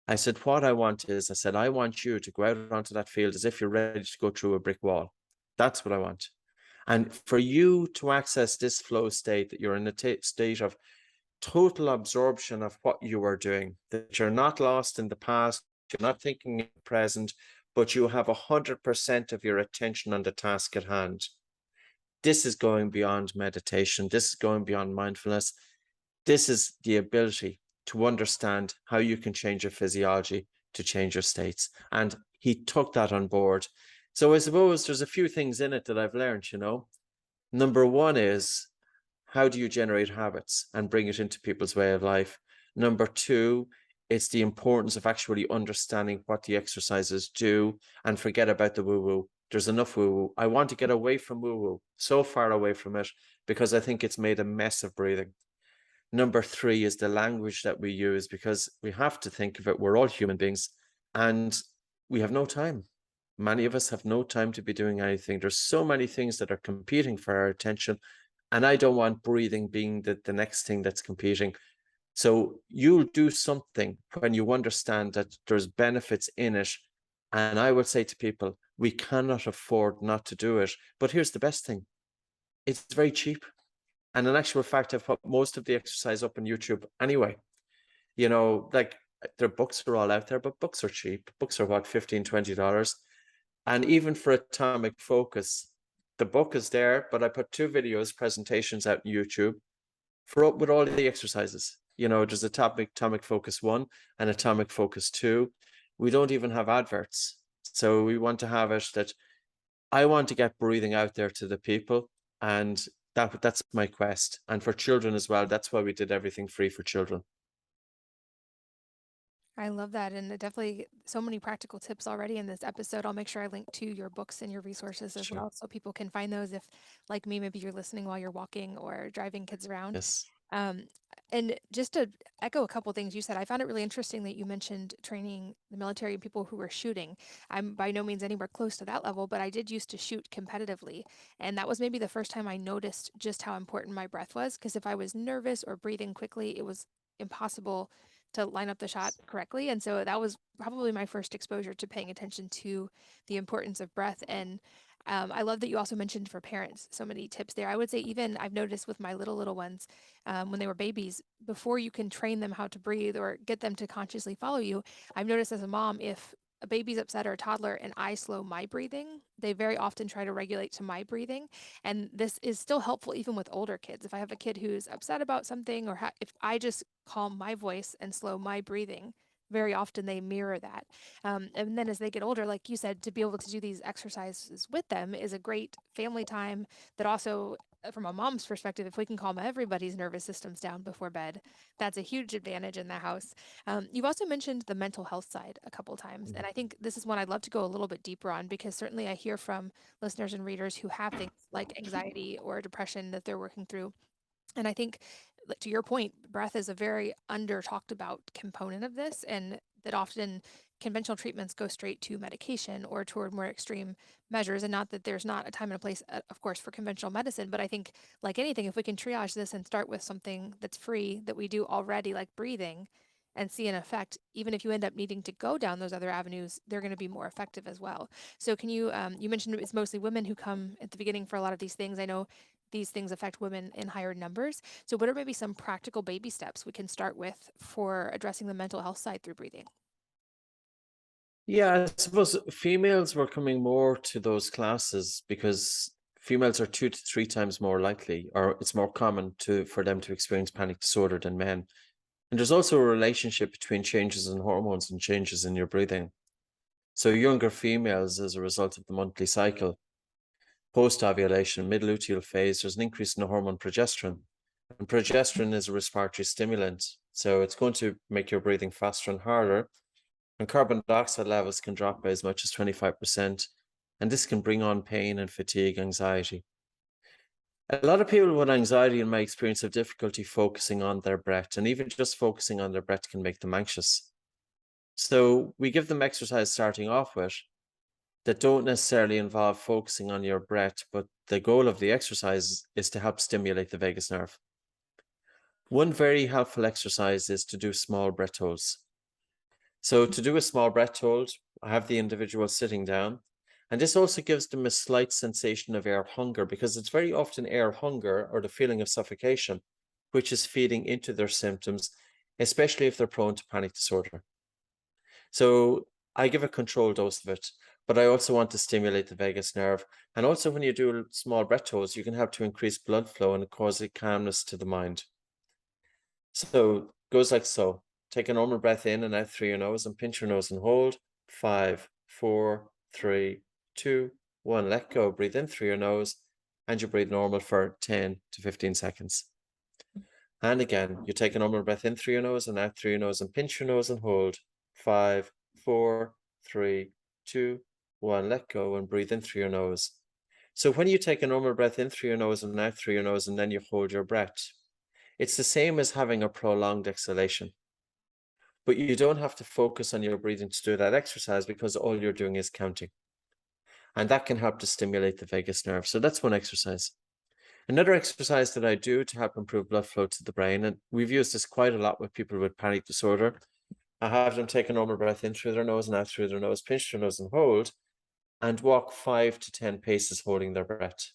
I said, what I want is, I said, I want you to go out onto that field as if you're ready to go through a brick wall. That's what I want. And for you to access this flow state, that you're in a state of total absorption of what you are doing, that you're not lost in the past, you're not thinking in the present, but you have 100% of your attention on the task at hand. This is going beyond meditation. This is going beyond mindfulness. This is the ability to understand how you can change your physiology to change your states. And he took that on board. So I suppose there's a few things in it that I've learned, you know. Number one is, how do you generate habits and bring it into people's way of life? Number two, it's the importance of actually understanding what the exercises do and forget about the woo-woo. There's enough woo-woo. I want to get away from woo-woo, so far away from it, because I think it's made a mess of breathing. Number three is the language that we use, because we have to think of it, we're all human beings and we have no time. Many of us have no time to be doing anything. There's so many things that are competing for our attention. And I don't want breathing being the next thing that's competing. So you'll do something when you understand that there's benefits in it. And I would say to people, we cannot afford not to do it. But here's the best thing. It's very cheap. And in actual fact, I've put most of the exercise up on YouTube anyway. You know, like their books are all out there, but books are cheap. Books are what, $15, $20. And even for Atomic Focus, the book is there, but I put 2 videos, presentations out on YouTube with all the exercises. You know, there's Atomic Focus 1 and Atomic Focus 2. We don't even have adverts. So we want to have it that I want to get breathing out there to the people. And that's my quest. And for children as well. That's why we did everything free for children. I love that. And definitely so many practical tips already in this episode. I'll make sure I link to your books and your resources as Sure. well, so people can find those if, like me, maybe you're listening while you're walking or driving kids around. Yes. Um, and just to echo a couple things you said, I found it really interesting that you mentioned training the military and people who were shooting. I'm by no means anywhere close to that level, but I did used to shoot competitively. And that was maybe the first time I noticed just how important my breath was, because if I was nervous or breathing quickly, it was impossible to line up the shot correctly. And so that was probably my first exposure to paying attention to the importance of breath. And I love that you also mentioned for parents so many tips there. I would say even I've noticed with my little ones, when they were babies, before you can train them how to breathe or get them to consciously follow you, I've noticed as a mom, if a baby's upset or a toddler and I slow my breathing, they very often try to regulate to my breathing. And this is still helpful even with older kids. If I have a kid who's upset about something, or if I just calm my voice and slow my breathing, very often they mirror that. And then as they get older, like you said, to be able to do these exercises with them is a great family time that also, from a mom's perspective, if we can calm everybody's nervous systems down before bed, that's a huge advantage in the house. You've also mentioned the mental health side a couple times, and I think this is one I'd love to go a little bit deeper on, because certainly I hear from listeners and readers who have things like anxiety or depression that they're working through. And I think, to your point, breath is a very under talked about component of this, and that often conventional treatments go straight to medication or toward more extreme measures. And not that there's not a time and a place, of course, for conventional medicine, but I think, like anything, if we can triage this and start with something that's free that we do already, like breathing, and see an effect, even if you end up needing to go down those other avenues, they're going to be more effective as well. So can you, you mentioned it's mostly women who come at the beginning for a lot of these things. I know these things affect women in higher numbers. So what are maybe some practical baby steps we can start with for addressing the mental health side through breathing? Yeah, I suppose females were coming more to those classes because females are 2 to 3 times more likely, or it's more common for them to experience panic disorder than men. And there's also a relationship between changes in hormones and changes in your breathing. So younger females, as a result of the monthly cycle, post-ovulation, mid-luteal phase, there's an increase in the hormone progesterone. And progesterone is a respiratory stimulant. So it's going to make your breathing faster and harder. And carbon dioxide levels can drop by as much as 25%. And this can bring on pain and fatigue, anxiety. A lot of people with anxiety, in my experience, have difficulty focusing on their breath. And even just focusing on their breath can make them anxious. So we give them exercise starting off with that don't necessarily involve focusing on your breath, but the goal of the exercise is to help stimulate the vagus nerve. One very helpful exercise is to do small breath holds. So to do a small breath hold, I have the individual sitting down, and this also gives them a slight sensation of air hunger, because it's very often air hunger or the feeling of suffocation, which is feeding into their symptoms, especially if they're prone to panic disorder. So I give a controlled dose of it, but I also want to stimulate the vagus nerve. And also when you do small breath holds, you can help to increase blood flow and cause a calmness to the mind. So it goes like so. Take a normal breath in and out through your nose and pinch your nose and hold. 5, 4, 3, 2, 1. Let go. Breathe in through your nose and you breathe normal for 10 to 15 seconds. And again, you take a normal breath in through your nose and out through your nose and pinch your nose and hold. 5, 4, 3, 2, 1. Let go and breathe in through your nose. So when you take a normal breath in through your nose and out through your nose and then you hold your breath, it's the same as having a prolonged exhalation. But you don't have to focus on your breathing to do that exercise because all you're doing is counting. And that can help to stimulate the vagus nerve. So that's one exercise. Another exercise that I do to help improve blood flow to the brain, and we've used this quite a lot with people with panic disorder. I have them take a normal breath in through their nose and out through their nose, pinch their nose and hold, and walk 5 to 10 paces holding their breath.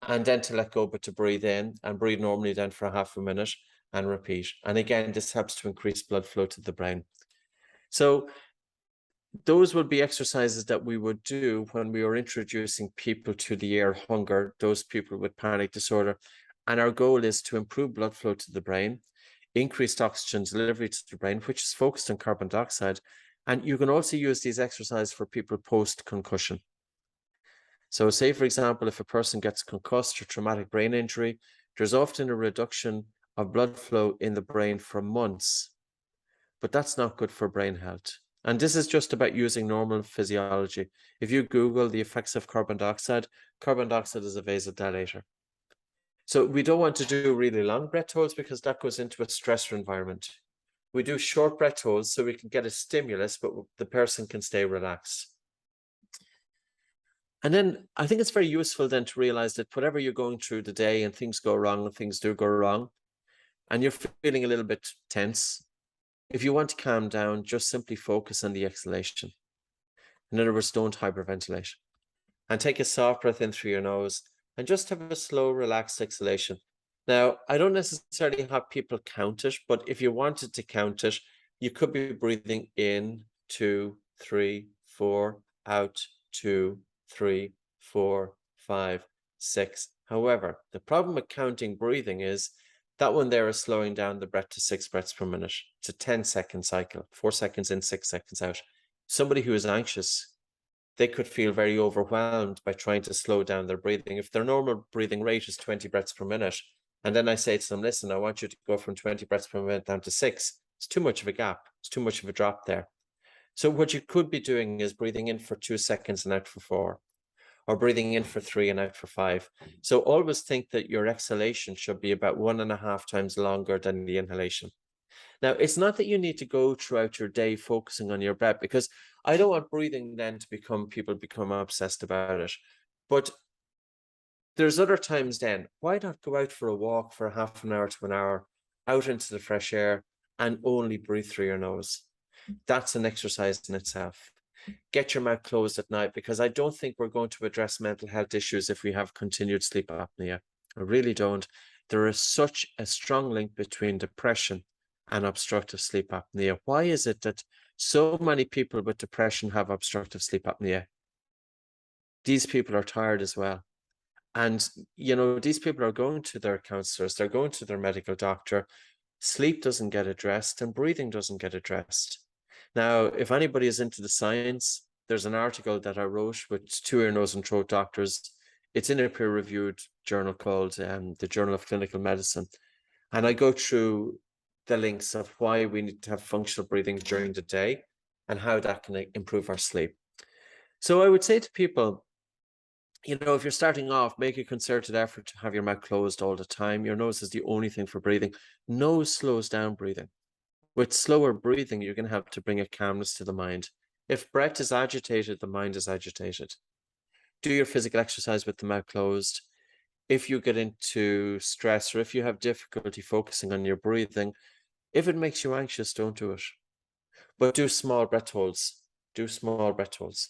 And then to let go, but to breathe in and breathe normally then for a half a minute and repeat. And again, this helps to increase blood flow to the brain. So those would be exercises that we would do when we were introducing people to the air hunger, those people with panic disorder. And our goal is to improve blood flow to the brain, increased oxygen delivery to the brain, which is focused on carbon dioxide. And you can also use these exercises for people post-concussion. So say, for example, if a person gets concussed or traumatic brain injury, there's often a reduction of blood flow in the brain for months, but that's not good for brain health. And this is just about using normal physiology. If you Google the effects of carbon dioxide is a vasodilator. So we don't want to do really long breath holds because that goes into a stressor environment. We do short breath holds so we can get a stimulus, but the person can stay relaxed. And then I think it's very useful then to realize that whatever you're going through the day and things go wrong and things do go wrong, and you're feeling a little bit tense, if you want to calm down, just simply focus on the exhalation. In other words, don't hyperventilate. And take a soft breath in through your nose and just have a slow, relaxed exhalation. Now, I don't necessarily have people count it, but if you wanted to count it, you could be breathing in 2, 3, 4, out 2, 3, 4, 5, 6. However, the problem with counting breathing is that one there is slowing down the breath to 6 breaths per minute. It's a 10-second cycle, 4 seconds in, 6 seconds out. Somebody who is anxious, they could feel very overwhelmed by trying to slow down their breathing. If their normal breathing rate is 20 breaths per minute, and then I say to them, listen, I want you to go from 20 breaths per minute down to 6, it's too much of a gap. It's too much of a drop there. So what you could be doing is breathing in for 2 seconds and out for 4, or breathing in for 3 and out for 5. So always think that your exhalation should be about 1.5 times longer than the inhalation. Now, it's not that you need to go throughout your day focusing on your breath, because I don't want breathing then to people become obsessed about it. But there's other times then, why not go out for a walk for half an hour to an hour, out into the fresh air, and only breathe through your nose. That's an exercise in itself. Get your mouth closed at night, because I don't think we're going to address mental health issues if we have continued sleep apnea. I really don't. There is such a strong link between depression and obstructive sleep apnea. Why is it that so many people with depression have obstructive sleep apnea? These people are tired as well. And, these people are going to their counselors, they're going to their medical doctor. Sleep doesn't get addressed and breathing doesn't get addressed. Now, if anybody is into the science, there's an article that I wrote with 2 ear, nose, and throat doctors. It's in a peer-reviewed journal called the Journal of Clinical Medicine. And I go through the links of why we need to have functional breathing during the day and how that can improve our sleep. So I would say to people, if you're starting off, make a concerted effort to have your mouth closed all the time. Your nose is the only thing for breathing. Nose slows down breathing. With slower breathing, you're going to have to bring a calmness to the mind. If breath is agitated, the mind is agitated. Do your physical exercise with the mouth closed. If you get into stress or if you have difficulty focusing on your breathing, if it makes you anxious, don't do it. But do small breath holds. Do small breath holds.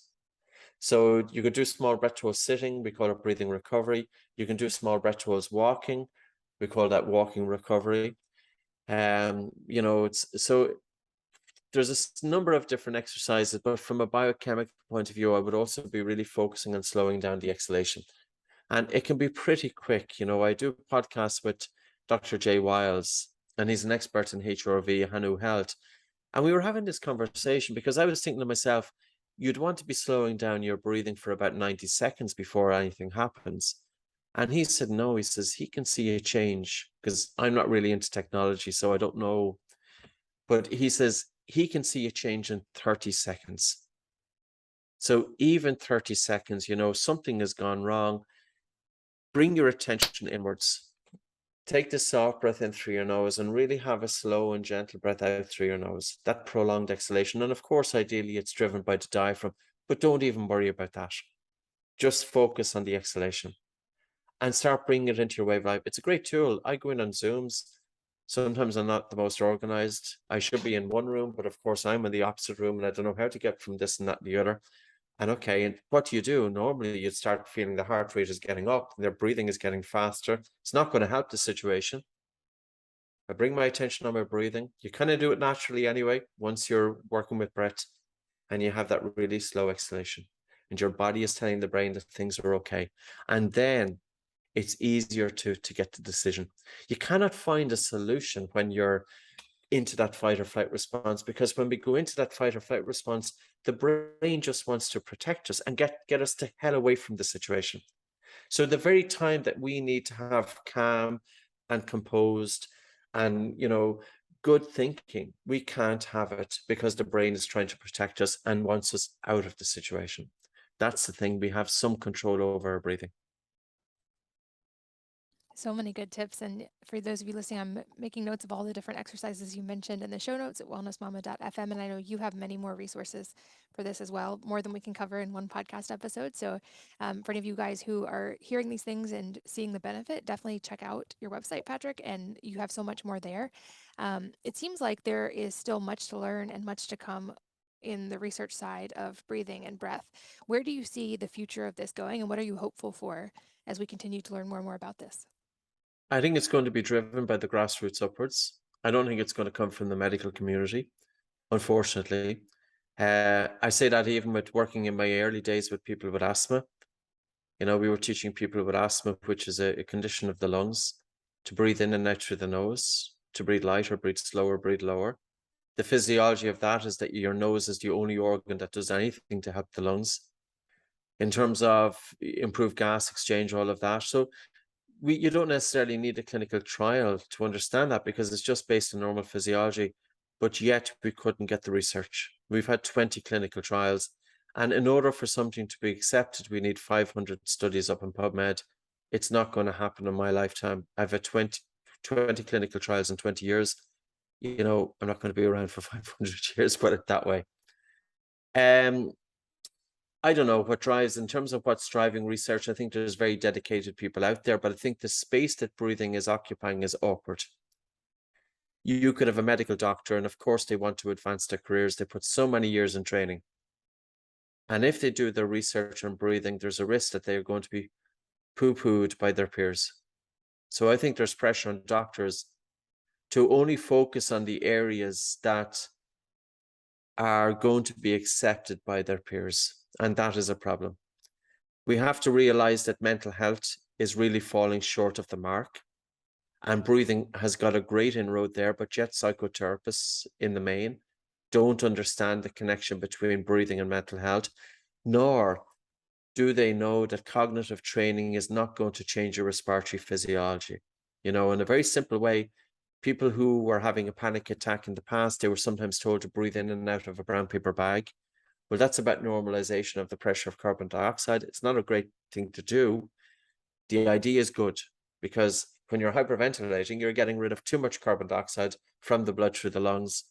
So you could do small breath holds sitting, we call it breathing recovery. You can do small breath holds walking, we call that walking recovery. So there's a number of different exercises, but from a biochemical point of view, I would also be really focusing on slowing down the exhalation. And it can be pretty quick. I do podcasts with Dr. Jay Wiles, and he's an expert in HRV, HANU health. And we were having this conversation because I was thinking to myself, you'd want to be slowing down your breathing for about 90 seconds before anything happens. And he said, no, he says he can see a change, because I'm not really into technology, so I don't know. But he says he can see a change in 30 seconds. So even 30 seconds, something has gone wrong. Bring your attention inwards. Take the soft breath in through your nose and really have a slow and gentle breath out through your nose. That prolonged exhalation. And of course, ideally, it's driven by the diaphragm, but don't even worry about that. Just focus on the exhalation and start bringing it into your way of life. It's a great tool. I go in on Zooms. Sometimes I'm not the most organized. I should be in one room, but of course, I'm in the opposite room and I don't know how to get from this and that and the other. And okay, and what do you do? Normally, you'd start feeling the heart rate is getting up, and their breathing is getting faster. It's not going to help the situation. I bring my attention on my breathing. You kind of do it naturally anyway, once you're working with breath, and you have that really slow exhalation. And your body is telling the brain that things are okay. And then it's easier to get the decision. You cannot find a solution when you're into that fight or flight response, because when we go into that fight or flight response, the brain just wants to protect us and get us to hell away from the situation. So the very time that we need to have calm and composed and, good thinking, we can't have it because the brain is trying to protect us and wants us out of the situation. That's the thing. We have some control over our breathing. So many good tips. And for those of you listening, I'm making notes of all the different exercises you mentioned in the show notes at wellnessmama.fm. And I know you have many more resources for this as well, more than we can cover in one podcast episode. So for any of you guys who are hearing these things and seeing the benefit, definitely check out your website, Patrick, and you have so much more there. It seems like there is still much to learn and much to come in the research side of breathing and breath. Where do you see the future of this going, and what are you hopeful for as we continue to learn more and more about this? I think it's going to be driven by the grassroots upwards. I don't think it's going to come from the medical community, unfortunately. I say that even with working in my early days with people with asthma. We were teaching people with asthma, which is a condition of the lungs, to breathe in and out through the nose, to breathe lighter, breathe slower, breathe lower. The physiology of that is that your nose is the only organ that does anything to help the lungs in terms of improved gas exchange, all of that. So you don't necessarily need a clinical trial to understand that, because it's just based on normal physiology, but yet we couldn't get the research. We've had 20 clinical trials, and in order for something to be accepted, we need 500 studies up in PubMed. It's not going to happen in my lifetime. I've had 20 clinical trials in 20 years. I'm not going to be around for 500 years, put it that way. I don't know what drives, in terms of what's driving research. I think there's very dedicated people out there, but I think the space that breathing is occupying is awkward. You could have a medical doctor, and of course they want to advance their careers. They put so many years in training. And if they do their research on breathing, there's a risk that they're going to be poo-pooed by their peers. So I think there's pressure on doctors to only focus on the areas that are going to be accepted by their peers. And that is a problem. We have to realize that mental health is really falling short of the mark. And breathing has got a great inroad there, but yet psychotherapists in the main don't understand the connection between breathing and mental health, nor do they know that cognitive training is not going to change your respiratory physiology. In a very simple way, people who were having a panic attack in the past, they were sometimes told to breathe in and out of a brown paper bag. Well, that's about normalization of the pressure of carbon dioxide. It's not a great thing to do. The idea is good because when you're hyperventilating, you're getting rid of too much carbon dioxide from the blood through the lungs,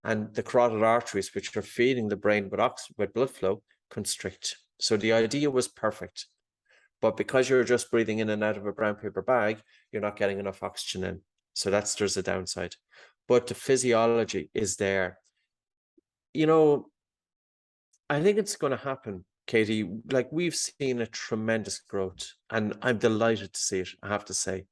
and the carotid arteries, which are feeding the brain with blood flow, constrict. So the idea was perfect. But because you're just breathing in and out of a brown paper bag, you're not getting enough oxygen in. So there's a downside. But the physiology is there. I think it's going to happen, Katie. Like, we've seen a tremendous growth, and I'm delighted to see it, I have to say.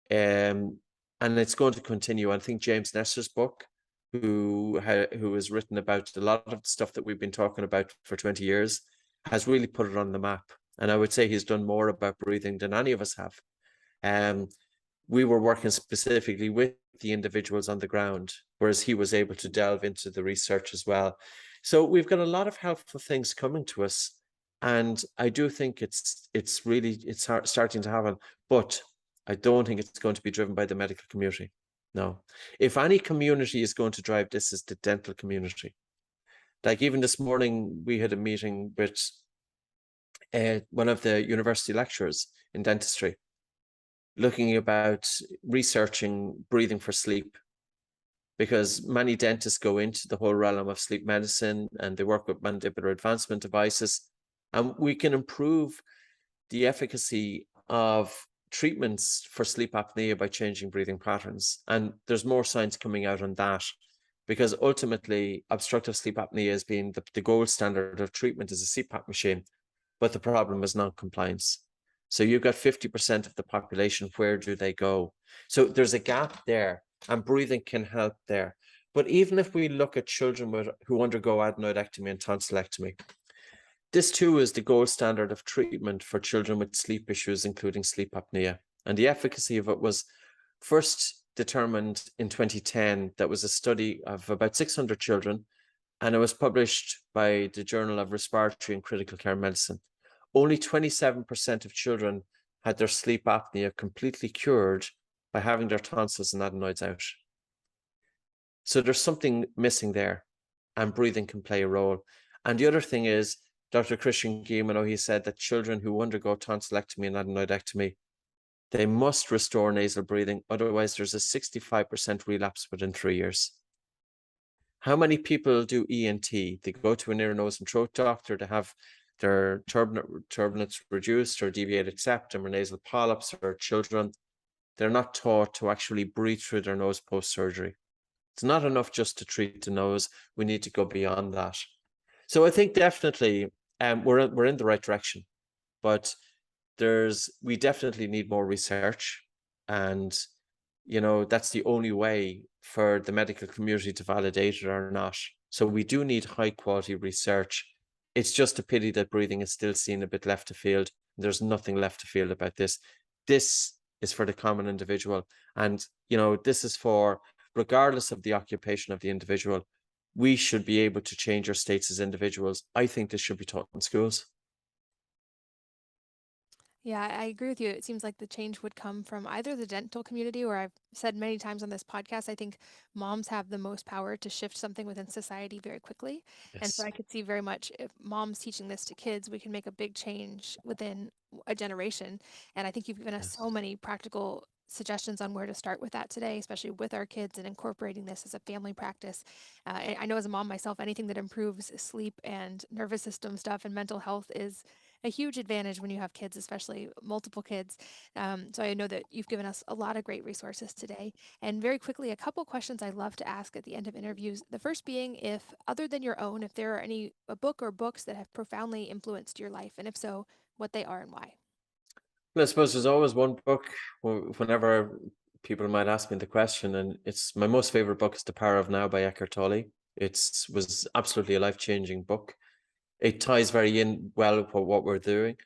And it's going to continue. I think James Nestor's book, who has written about a lot of the stuff that we've been talking about for 20 years, has really put it on the map. And I would say he's done more about breathing than any of us have. We were working specifically with the individuals on the ground, whereas he was able to delve into the research as well. So we've got a lot of helpful things coming to us. And I do think it's starting to happen, but I don't think it's going to be driven by the medical community. No. If any community is going to drive this, is the dental community. Like, even this morning, we had a meeting with one of the university lecturers in dentistry, looking about researching breathing for sleep, because many dentists go into the whole realm of sleep medicine and they work with mandibular advancement devices, and we can improve the efficacy of treatments for sleep apnea by changing breathing patterns. And there's more science coming out on that, because ultimately obstructive sleep apnea has been the gold standard of treatment as a CPAP machine, but the problem is non-compliance. So you've got 50% of the population, where do they go? So there's a gap there, and breathing can help there. But even if we look at children who undergo adenoidectomy and tonsillectomy, this too is the gold standard of treatment for children with sleep issues, including sleep apnea. And the efficacy of it was first determined in 2010. That was a study of about 600 children, and it was published by the Journal of Respiratory and Critical Care Medicine. Only 27% of children had their sleep apnea completely cured by having their tonsils and adenoids out. So there's something missing there, and breathing can play a role. And the other thing is, Dr. Christian Guilleminault, he said that children who undergo tonsillectomy and adenoidectomy, they must restore nasal breathing. Otherwise, there's a 65% relapse within 3 years. How many people do ENT? They go to an ear, nose, and throat doctor to have their turbinates reduced, or deviated septum, or nasal polyps, or children. They're not taught to actually breathe through their nose post-surgery. It's not enough just to treat the nose. We need to go beyond that. So I think definitely we're in the right direction, but we definitely need more research, and that's the only way for the medical community to validate it or not. So we do need high quality research. It's just a pity that breathing is still seen a bit left of field. There's nothing left of field about this. This is for the common individual, and this is for, regardless of the occupation of the individual, we should be able to change our states as individuals. I think this should be taught in schools. Yeah, I agree with you. It seems like the change would come from either the dental community, or I've said many times on this podcast, I think moms have the most power to shift something within society very quickly. And so Yes. I could see very much, if moms teaching this to kids, we can make a big change within a generation. And I think you've given us Yes. so many practical suggestions on where to start with that today, especially with our kids and incorporating this as a family practice. I know as a mom myself, anything that improves sleep and nervous system stuff and mental health is a huge advantage when you have kids, especially multiple kids. So I know that you've given us a lot of great resources today. And very quickly, a couple questions I love to ask at the end of interviews. The first being, if other than your own, if there are any a book or books that have profoundly influenced your life, and if so, what they are and why. Well, I suppose there's always one book whenever people might ask me the question, and it's my most favorite book is The Power of Now by Eckhart Tolle. It's was absolutely a life-changing book. It ties very in well with what we're doing.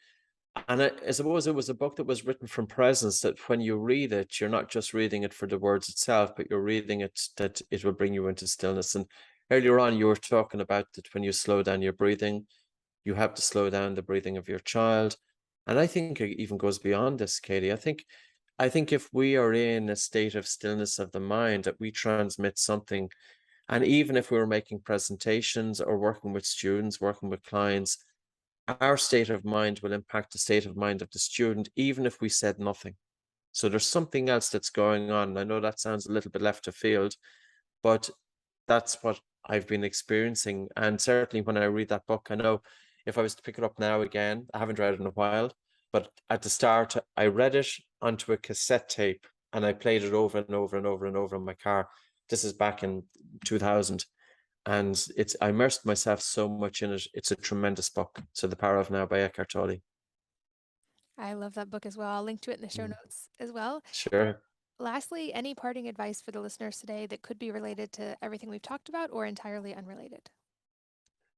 And I suppose it was a book that was written from presence, that when you read it, you're not just reading it for the words itself, but you're reading it that it will bring you into stillness. And earlier on, you were talking about that when you slow down your breathing, you have to slow down the breathing of your child. And I think it even goes beyond this, Katie. I think if we are in a state of stillness of the mind, that we transmit something. And even if we were making presentations or working with students, working with clients, our state of mind will impact the state of mind of the student, even if we said nothing. So there's something else that's going on. I know that sounds a little bit left of field, but that's what I've been experiencing. And certainly when I read that book, I know if I was to pick it up now again, I haven't read it in a while, but at the start, I read it onto a cassette tape and I played it over and over and over and over in my car. This is back in 2000. And I immersed myself so much in it. It's a tremendous book. So The Power of Now by Eckhart Tolle. I love that book as well. I'll link to it in the show Mm. notes as well. Sure. Lastly, any parting advice for the listeners today that could be related to everything we've talked about or entirely unrelated?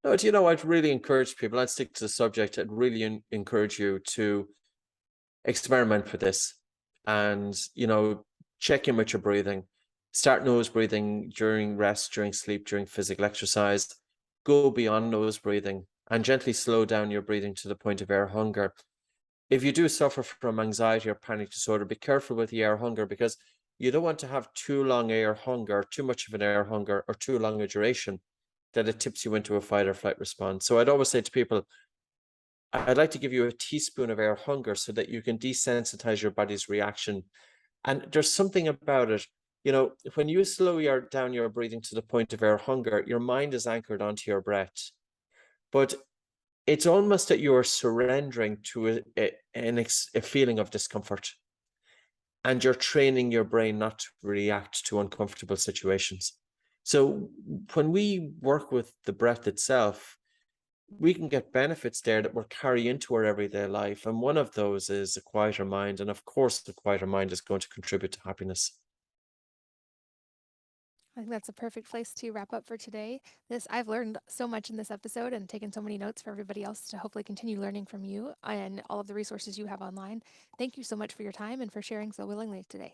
No, I'd really encourage people, I'd stick to the subject. I'd really encourage you to experiment with this and, check in with your breathing. Start nose breathing during rest, during sleep, during physical exercise. Go beyond nose breathing and gently slow down your breathing to the point of air hunger. If you do suffer from anxiety or panic disorder, be careful with the air hunger, because you don't want to have too long air hunger, too much of an air hunger, or too long a duration that it tips you into a fight or flight response. So I'd always say to people, I'd like to give you a teaspoon of air hunger so that you can desensitize your body's reaction. And there's something about it, when you down your breathing to the point of air hunger, your mind is anchored onto your breath. But it's almost that you're surrendering to a feeling of discomfort, and you're training your brain not to react to uncomfortable situations. So when we work with the breath itself, we can get benefits there that will carry into our everyday life. And one of those is a quieter mind. And of course, the quieter mind is going to contribute to happiness. I think that's a perfect place to wrap up for today. I've learned so much in this episode and taken so many notes for everybody else to hopefully continue learning from you and all of the resources you have online. Thank you so much for your time and for sharing so willingly today.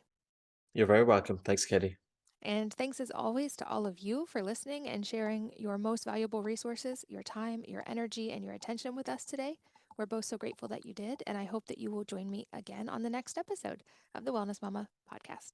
You're very welcome. Thanks, Katie. And thanks as always to all of you for listening and sharing your most valuable resources, your time, your energy, and your attention with us today. We're both so grateful that you did, and I hope that you will join me again on the next episode of the Wellness Mama podcast.